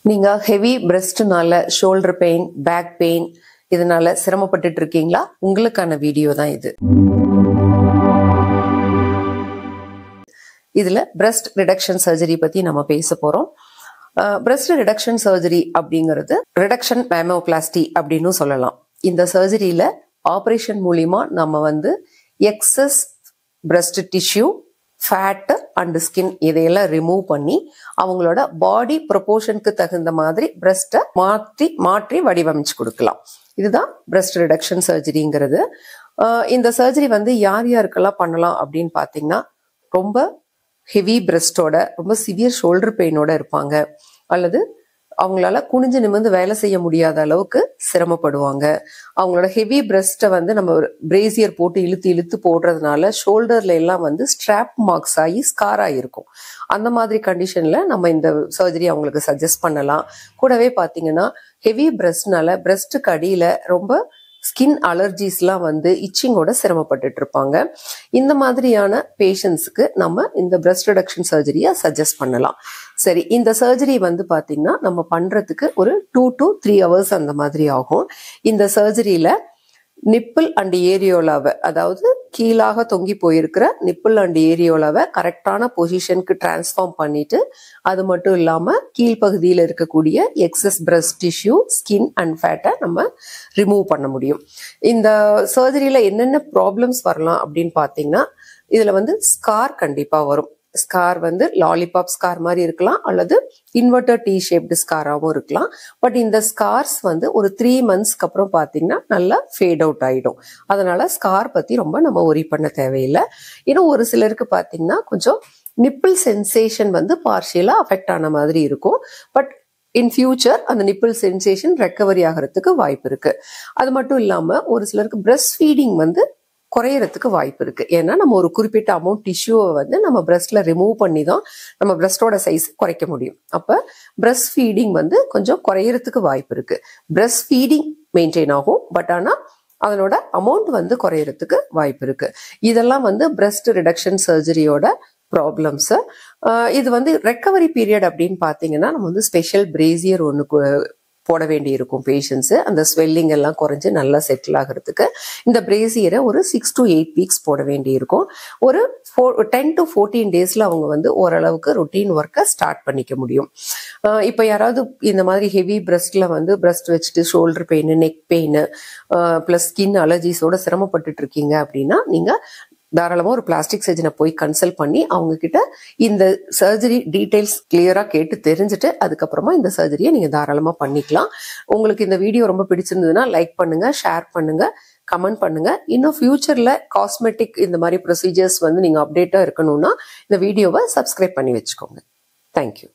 நீங்க ஹெவி பிரஸ்ட்னால shoulder pain, back pain இதனால சிரமப்பட்டுட்டு இருக்கீங்களா? உங்களுக்கான வீடியோ தான் இது. இதுல பிரஸ்ட் ரிடக்ஷன் சர்ஜரி பத்தி நம்ம பேச போறோம். பிரஸ்ட் ரிடக்ஷன் சர்ஜரி அப்படிங்கிறது ரிடக்ஷன் மேமோபிளாஸ்டி அப்படின்னு சொல்லலாம். இந்த சர்ஜரியில ஆபரேஷன் மூலியமா நம்ம excess breast tissue, fat and skin இதையெல்லாம் ரிமூவ் பண்ணி அவங்களோட பாடி ப்ரொபோர்ஷனுக்கு தகுந்த மாதிரி பிரஸ்ட்டை மாற்றி வடிவமைச்சு கொடுக்கலாம். இதுதான் பிரஸ்ட் ரிடக்ஷன் சர்ஜரிங்கிறது. இந்த சர்ஜரி யார் யாருக்கெல்லாம் பண்ணலாம் அப்படின்னு பார்த்தீங்கன்னா, ரொம்ப ஹெவி பிரஸ்டோட, ரொம்ப சிவியர் ஷோல்டர் பெயினோட இருப்பாங்க, அல்லது அவங்களால குனிஞ்சு நிமிர்ந்து வேலை செய்ய முடியாத அளவுக்கு சிரமப்படுவாங்க. அவங்களோட ஹெவி பிரஸ்ட்டை நம்ம பிரேசியர் போட்டு இழுத்து இழுத்து போடுறதுனால ஷோல்டர்ல எல்லாம் ஸ்ட்ராப் மார்க்ஸ் ஆகி ஸ்கார் ஆகிருக்கும். அந்த மாதிரி கண்டிஷன்ல நம்ம இந்த சர்ஜரி அவங்களுக்கு சஜஸ்ட் பண்ணலாம். கூடவே பார்த்தீங்கன்னா, ஹெவி பிரஸ்ட்னால பிரஸ்ட்டுக்கு அடியில ரொம்ப ஸ்கின் அலர்ஜிஸ்லாம் இச்சிங்கோட சிரமப்பட்டுட்டு இருப்பாங்க. இந்த மாதிரியான பேஷண்ட்ஸுக்கு நம்ம இந்த பிரஸ்ட் ரிடக்ஷன் சர்ஜரியை சஜஸ்ட் பண்ணலாம். சரி, இந்த சர்ஜரி பார்த்தீங்கன்னா நம்ம பண்றதுக்கு ஒரு 2 to 3 hours அந்த மாதிரி ஆகும். இந்த சர்ஜரியில நிப்பிள் அண்ட் ஏரியோலாவை, அதாவது கீழாக தொங்கி போயிருக்கிற நிப்பிள் அண்ட் ஏரியோலாவை கரெக்டான பொசிஷனுக்கு டிரான்ஸ்ஃபார்ம் பண்ணிட்டு, அது மட்டும் இல்லாம கீழ்ப்பகுதியில் இருக்கக்கூடிய excess breast tissue, skin and ஃபேட்டை நம்ம ரிமூவ் பண்ண முடியும். இந்த சர்ஜரியில என்னென்ன ப்ராப்ளம்ஸ் வரலாம் அப்படின்னு பார்த்தீங்கன்னா, இதுல ஸ்கார் கண்டிப்பா வரும். ஸ்கார் லாலிபாப் ஸ்கார் மாதிரி இருக்கலாம், அல்லது இன்வெர்டர் டி ஷேப்டு ஸ்காராகவும் இருக்கலாம். பட் இந்த ஸ்கார்ஸ் ஒரு 3 monthsக்கு அப்புறம் பார்த்தீங்கன்னா நல்லா ஃபேட் அவுட் ஆயிடும். அதனால ஸ்கார் பத்தி ரொம்ப நம்ம ஒரி பண்ண தேவையில்லை. இன்னும் ஒரு சிலருக்கு பார்த்தீங்கன்னா கொஞ்சம் நிப்பிள் சென்சேஷன் பார்ஷியலா அஃபெக்ட் ஆன மாதிரி இருக்கும். பட் இன் ஃபியூச்சர் அந்த நிப்பிள் சென்சேஷன் ரெக்கவரி ஆகிறதுக்கு வாய்ப்பு இருக்கு. அது மட்டும் இல்லாம ஒரு சிலருக்கு பிரஸ்ட் ஃபீடிங் குறையறதுக்கு வாய்ப்பு இருக்கு. ஏன்னா நம்ம ஒரு குறிப்பிட்ட அமௌண்ட் டிஷ்யூவை நம்ம பிரஸ்ட்ல ரிமூவ் பண்ணி தான் நம்ம பிரஸ்டோட சைஸ் குறைக்க முடியும். அப்ப பிரஸ்ட் ஃபீடிங் கொஞ்சம் குறையறதுக்கு வாய்ப்பு இருக்கு. பிரஸ்ட் ஃபீடிங் மெயின்டைன் ஆகும், பட் ஆனா அதனோட அமௌண்ட் குறையறதுக்கு வாய்ப்பு இருக்கு. இதெல்லாம் பிரஸ்ட் ரிடக்ஷன் சர்ஜரியோட ப்ராப்ளம்ஸ். இது ரெக்கவரி பீரியட் அப்படின்னு பார்த்தீங்கன்னா, நம்ம ஸ்பெஷல் பிரேசியர் ஒன்று போட வேண்டி இருக்கும் பேஷண்ட்ஸ். அந்த ஸ்வெல்லிங் எல்லாம் குறைஞ்சு நல்லா செட்டில் ஆகிறதுக்கு இந்த பிரேசியரை ஒரு 6 to 8 weeks போட வேண்டி இருக்கும். ஒரு 10 to 14 daysல அவங்க ஓரளவுக்கு ரொட்டீன் ஒர்க்கை ஸ்டார்ட் பண்ணிக்க முடியும். இப்போ யாராவது இந்த மாதிரி ஹெவி பிரஸ்ட்ல பிரஸ்ட் வச்சுட்டு shoulder pain, neck pain plus skin அலர்ஜிஸோட சிரமப்பட்டுட்டு இருக்கீங்க அப்படின்னா, நீங்க தாராளமா ஒரு பிளாஸ்டிக் சர்ஜனை போய் கன்சல்ட் பண்ணி அவங்க கிட்ட இந்த சர்ஜரி டீடைல்ஸ் கிளியரா கேட்டு தெரிஞ்சுட்டு அதுக்கப்புறமா இந்த சர்ஜரியை நீங்க தாராளமா பண்ணிக்கலாம். உங்களுக்கு இந்த வீடியோ ரொம்ப பிடிச்சிருந்ததுன்னா லைக் பண்ணுங்க, ஷேர் பண்ணுங்க, கமெண்ட் பண்ணுங்க. இன்னும் ஃபியூச்சர்ல காஸ்மெட்டிக் இந்த மாதிரி ப்ரொசீஜர்ஸ் நீங்க அப்டேட்டா இருக்கணும்னா இந்த வீடியோவை சப்ஸ்கிரைப் பண்ணி வச்சுக்கோங்க. தேங்க்யூ.